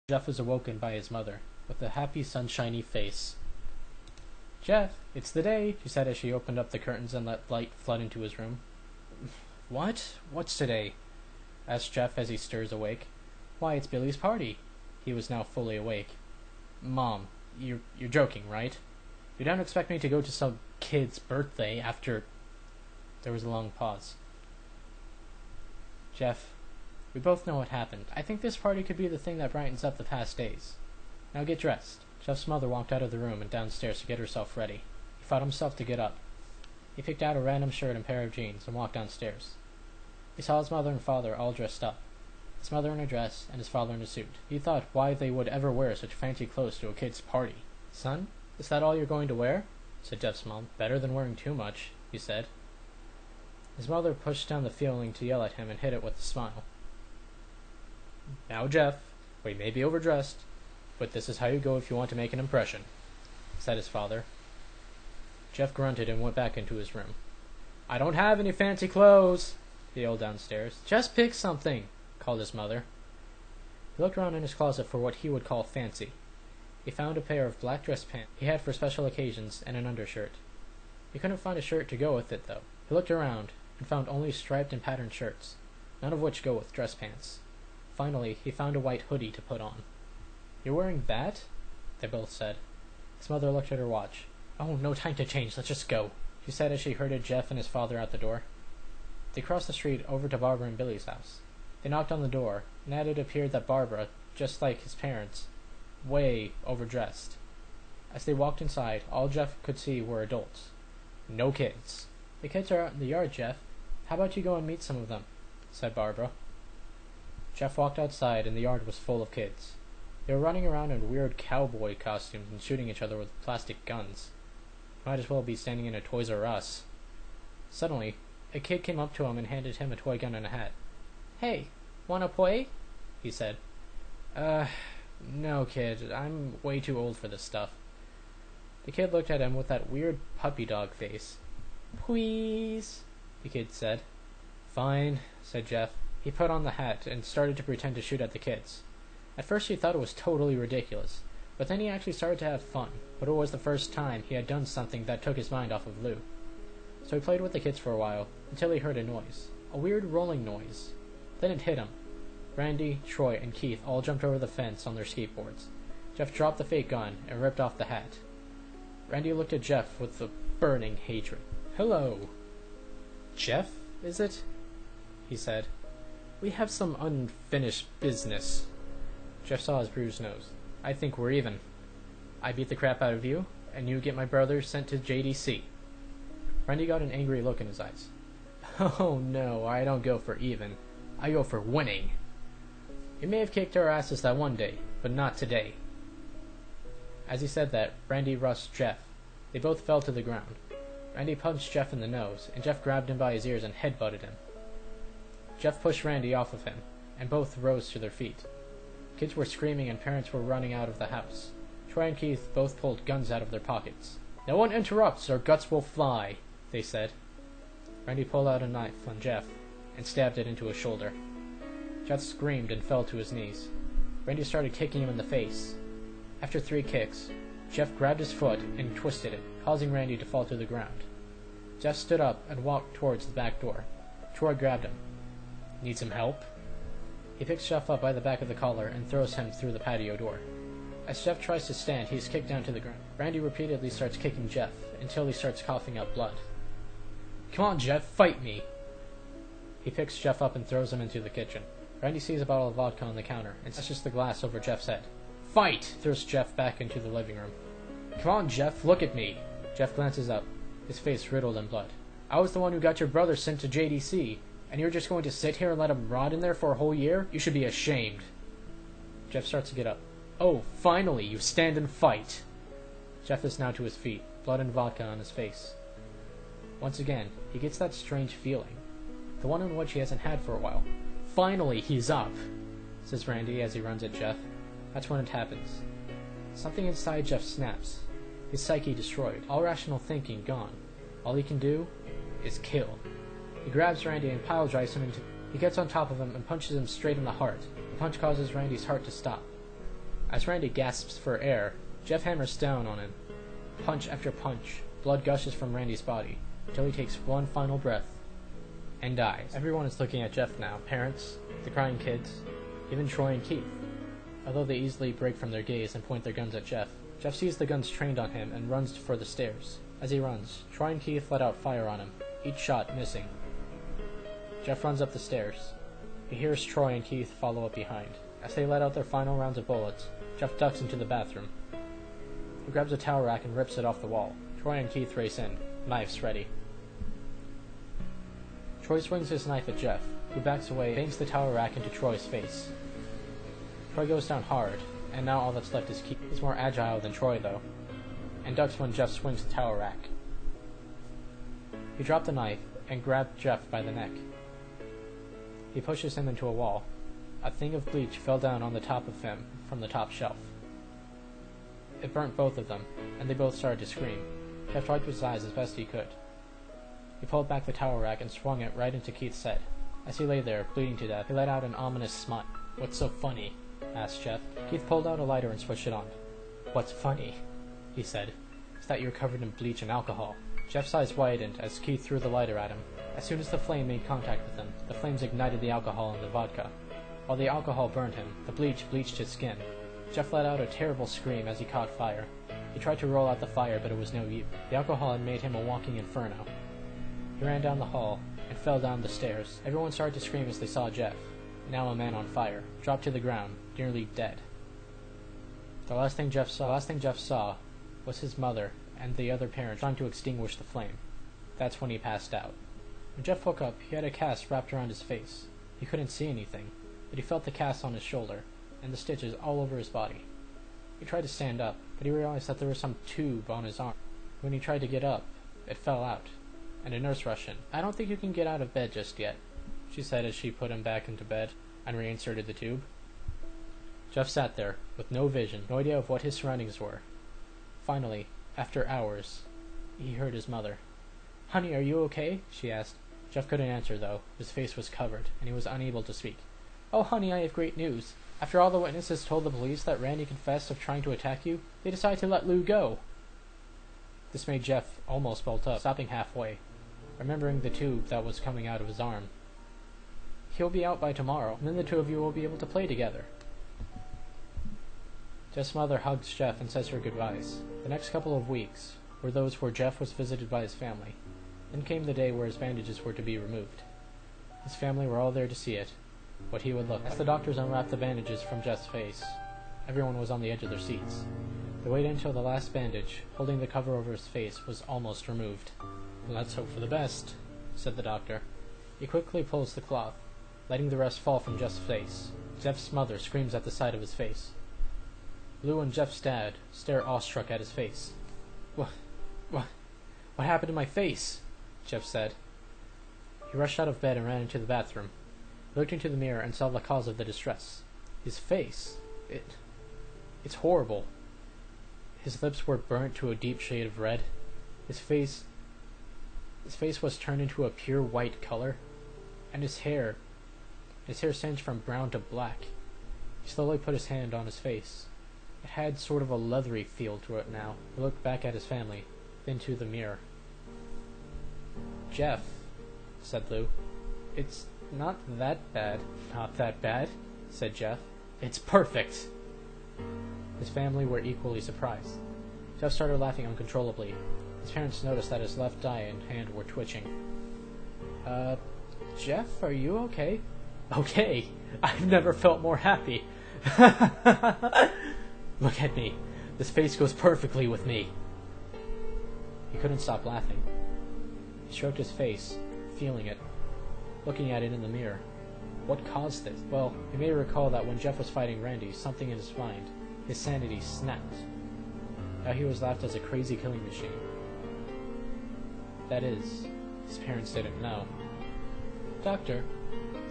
Jeff was awoken by his mother, with a happy, sunshiny face. "Jeff, it's the day," she said as she opened up the curtains and let light flood into his room. "What? What's today?" asked Jeff as he stirs awake. "Why, it's Billy's party." He was now fully awake. "Mom, you're joking, right? You don't expect me to go to some kid's birthday after..." There was a long pause. "Jeff, we both know what happened. I think this party could be the thing that brightens up the past days. Now get dressed." Jeff's mother walked out of the room and downstairs to get herself ready. He fought himself to get up. He picked out a random shirt and pair of jeans and walked downstairs. He saw his mother and father all dressed up. His mother in a dress and his father in a suit. He thought why they would ever wear such fancy clothes to a kid's party. "Son, is that all you're going to wear?" said Jeff's mom. "Better than wearing too much," he said. His mother pushed down the feeling to yell at him and hid it with a smile. "Now, Jeff, we may be overdressed, but this is how you go if you want to make an impression," said his father. Jeff grunted and went back into his room. "I don't have any fancy clothes," he yelled downstairs. "Just pick something," called his mother. He looked around in his closet for what he would call fancy. He found a pair of black dress pants he had for special occasions and an undershirt. He couldn't find a shirt to go with it, though. He looked around and found only striped and patterned shirts, none of which go with dress pants. Finally, he found a white hoodie to put on. "You're wearing that?" they both said. His mother looked at her watch. "Oh, no time to change. Let's just go," she said as she herded Jeff and his father out the door. They crossed the street over to Barbara and Billy's house. They knocked on the door, and it appeared that Barbara, just like his parents, way overdressed. As they walked inside, all Jeff could see were adults. No kids. "The kids are out in the yard, Jeff. How about you go and meet some of them?" said Barbara. Jeff walked outside, and the yard was full of kids. They were running around in weird cowboy costumes and shooting each other with plastic guns. Might as well be standing in a Toys R Us. Suddenly, a kid came up to him and handed him a toy gun and a hat. "Hey, wanna play?" he said. No, kid. I'm way too old for this stuff." The kid looked at him with that weird puppy dog face. "Please," the kid said. "Fine," said Jeff. He put on the hat and started to pretend to shoot at the kids. At first he thought it was totally ridiculous, but then he actually started to have fun. But it was the first time he had done something that took his mind off of Lou. So he played with the kids for a while, until he heard a noise. A weird rolling noise. Then it hit him. Randy, Troy, and Keith all jumped over the fence on their skateboards. Jeff dropped the fake gun and ripped off the hat. Randy looked at Jeff with a burning hatred. "Hello." "Jeff, is it?" he said. "We have some unfinished business." Jeff saw his bruised nose. "I think we're even. I beat the crap out of you, and you get my brother sent to JDC. Randy got an angry look in his eyes. "Oh no, I don't go for even. I go for winning. You may have kicked our asses that one day, but not today." As he said that, Randy rushed Jeff. They both fell to the ground. Randy punched Jeff in the nose, and Jeff grabbed him by his ears and headbutted him. Jeff pushed Randy off of him, and both rose to their feet. Kids were screaming and parents were running out of the house. Troy and Keith both pulled guns out of their pockets. "No one interrupts or guts will fly," they said. Randy pulled out a knife on Jeff and stabbed it into his shoulder. Jeff screamed and fell to his knees. Randy started kicking him in the face. After 3 kicks, Jeff grabbed his foot and twisted it, causing Randy to fall to the ground. Jeff stood up and walked towards the back door. Troy grabbed him. "Need some help?" He picks Jeff up by the back of the collar and throws him through the patio door. As Jeff tries to stand, he is kicked down to the ground. Randy repeatedly starts kicking Jeff until he starts coughing up blood. "Come on, Jeff, fight me!" He picks Jeff up and throws him into the kitchen. Randy sees a bottle of vodka on the counter and smashes the glass over Jeff's head. "Fight!" throws Jeff back into the living room. "Come on, Jeff, look at me!" Jeff glances up, his face riddled in blood. "I was the one who got your brother sent to JDC, and you're just going to sit here and let him rot in there for a whole year? You should be ashamed." Jeff starts to get up. "Oh, finally, you stand and fight!" Jeff is now to his feet, blood and vodka on his face. Once again, he gets that strange feeling, the one in which he hasn't had for a while. "Finally, he's up," says Randy as he runs at Jeff. That's when it happens. Something inside Jeff snaps, his psyche destroyed, all rational thinking gone. All he can do is kill. He grabs Randy and pile drives him into... He gets on top of him and punches him straight in the heart. The punch causes Randy's heart to stop. As Randy gasps for air, Jeff hammers down on him. Punch after punch, blood gushes from Randy's body, until he takes one final breath and dies. Everyone is looking at Jeff now. Parents, the crying kids, even Troy and Keith. Although they easily break from their gaze and point their guns at Jeff, Jeff sees the guns trained on him and runs for the stairs. As he runs, Troy and Keith let out fire on him, each shot missing. Jeff runs up the stairs. He hears Troy and Keith follow up behind. As they let out their final rounds of bullets, Jeff ducks into the bathroom. He grabs a towel rack and rips it off the wall. Troy and Keith race in, knives ready. Troy swings his knife at Jeff, who backs away and bangs the towel rack into Troy's face. Troy goes down hard, and now all that's left is Keith. He's more agile than Troy, though, and ducks when Jeff swings the towel rack. He dropped the knife and grabbed Jeff by the neck. He pushes him into a wall. A thing of bleach fell down on the top of him from the top shelf. It burnt both of them, and they both started to scream. Jeff wiped his eyes as best he could. He pulled back the towel rack and swung it right into Keith's head. As he lay there, bleeding to death, he let out an ominous smile. "What's so funny?" asked Jeff. Keith pulled out a lighter and switched it on. "What's funny?" he said. "Is that you're covered in bleach and alcohol." Jeff's eyes widened as Keith threw the lighter at him. As soon as the flame made contact with him, the flames ignited the alcohol in the vodka. While the alcohol burned him, the bleach bleached his skin. Jeff let out a terrible scream as he caught fire. He tried to roll out the fire, but it was no use. The alcohol had made him a walking inferno. He ran down the hall and fell down the stairs. Everyone started to scream as they saw Jeff, now a man on fire, drop to the ground, nearly dead. The last thing Jeff saw was his mother and the other parent trying to extinguish the flame. That's when he passed out. When Jeff woke up, he had a cast wrapped around his face. He couldn't see anything, but he felt the cast on his shoulder and the stitches all over his body. He tried to stand up, but he realized that there was some tube on his arm. When he tried to get up, it fell out, and a nurse rushed in. "I don't think you can get out of bed just yet," she said as she put him back into bed and reinserted the tube. Jeff sat there, with no vision, no idea of what his surroundings were. Finally, after hours, he heard his mother. "Honey, are you okay?" she asked. Jeff couldn't answer, though. His face was covered, and he was unable to speak. "Oh, honey, I have great news. After all the witnesses told the police that Randy confessed of trying to attack you, they decided to let Lou go." This made Jeff almost bolt up, stopping halfway, remembering the tube that was coming out of his arm. "He'll be out by tomorrow, and then the two of you will be able to play together." Jeff's mother hugs Jeff and says her goodbyes. The next couple of weeks were those where Jeff was visited by his family. Then came the day where his bandages were to be removed. His family were all there to see it, what he would look like. As the doctors unwrapped the bandages from Jeff's face, everyone was on the edge of their seats. They waited until the last bandage, holding the cover over his face, was almost removed. "Let's hope for the best," said the doctor. He quickly pulls the cloth, letting the rest fall from Jeff's face. Jeff's mother screams at the sight of his face. Lou and Jeff's dad stare awestruck at his face. What happened to my face?" Jeff said. He rushed out of bed and ran into the bathroom. He looked into the mirror and saw the cause of the distress. His face. It's horrible. His lips were burnt to a deep shade of red. His face was turned into a pure white color, and his hair singed from brown to black. He slowly put his hand on his face. It had sort of a leathery feel to it now. He looked back at his family, then to the mirror. "Jeff," said Lou. "It's not that bad." "Not that bad?" said Jeff. "It's perfect." His family were equally surprised. Jeff started laughing uncontrollably. His parents noticed that his left eye and hand were twitching. Jeff, are you okay?" "Okay? I've never felt more happy." "Look at me. This face goes perfectly with me." He couldn't stop laughing. He stroked his face, feeling it, looking at it in the mirror. What caused this? Well, he may recall that when Jeff was fighting Randy, something in his mind, his sanity, snapped. Now he was laughed as a crazy killing machine. That is, his parents didn't know. "Doctor,"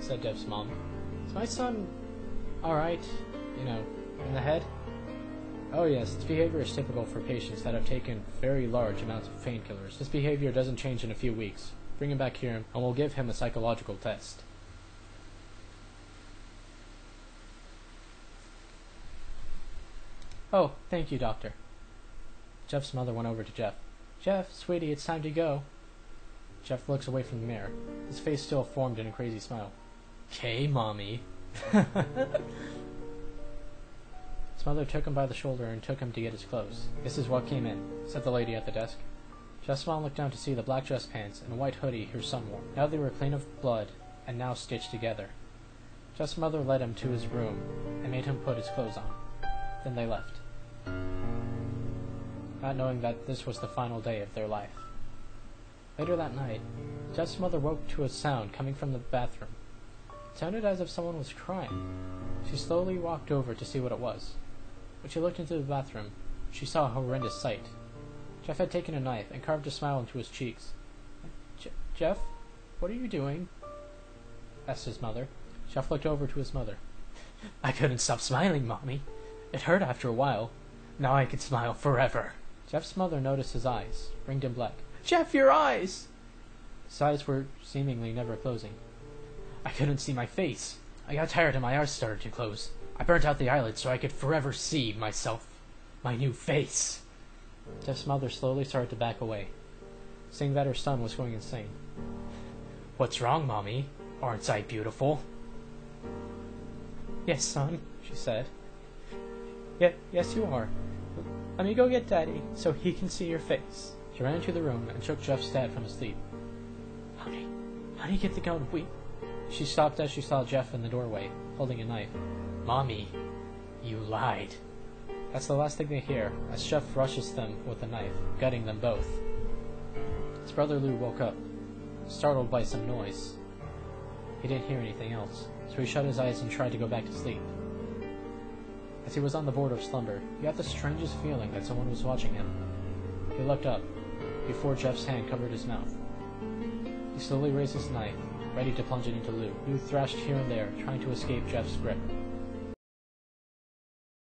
said Jeff's mom, "is my son alright, in the head?" "Oh yes, this behavior is typical for patients that have taken very large amounts of painkillers. This behavior doesn't change in a few weeks. Bring him back here and we'll give him a psychological test." Oh, thank you, Doctor. Jeff's mother went over to Jeff. Jeff, sweetie, it's time to go. Jeff looks away from the mirror, his face still formed in a crazy smile. "'Kay, Mommy." His mother took him by the shoulder and took him to get his clothes. "This is what came in," said the lady at the desk. Jeff's mom looked down to see the black dress pants and a white hoodie her son wore. Now they were clean of blood and now stitched together. Jeff's mother led him to his room and made him put his clothes on. Then they left, not knowing that this was the final day of their life. Later that night, Jeff's mother woke to a sound coming from the bathroom. It sounded as if someone was crying. She slowly walked over to see what it was. When she looked into the bathroom, she saw a horrendous sight. Jeff had taken a knife and carved a smile into his cheeks. Jeff, what are you doing?" asked his mother. Jeff looked over to his mother. "I couldn't stop smiling, Mommy. It hurt after a while. Now I can smile forever." Jeff's mother noticed his eyes, ringed in black. "Jeff, your eyes!" His eyes were seemingly never closing. "I couldn't see my face. I got tired and my eyes started to close. I burnt out the eyelids so I could forever see myself. My new face." Jeff's mother slowly started to back away, seeing that her son was going insane. "What's wrong, Mommy? Aren't I beautiful?" "Yes, son," she said. Yes, you are. Let me go get Daddy so he can see your face." She ran into the room and shook Jeff's dad from his sleep. Honey, get the gun. She stopped as she saw Jeff in the doorway, holding a knife. "Mommy, you lied." That's the last thing they hear, as Jeff rushes them with a knife, gutting them both. His brother Lou woke up, startled by some noise. He didn't hear anything else, so he shut his eyes and tried to go back to sleep. As he was on the border of slumber, he got the strangest feeling that someone was watching him. He looked up, before Jeff's hand covered his mouth. He slowly raised his knife, ready to plunge it into Lou. Lou thrashed here and there, trying to escape Jeff's grip.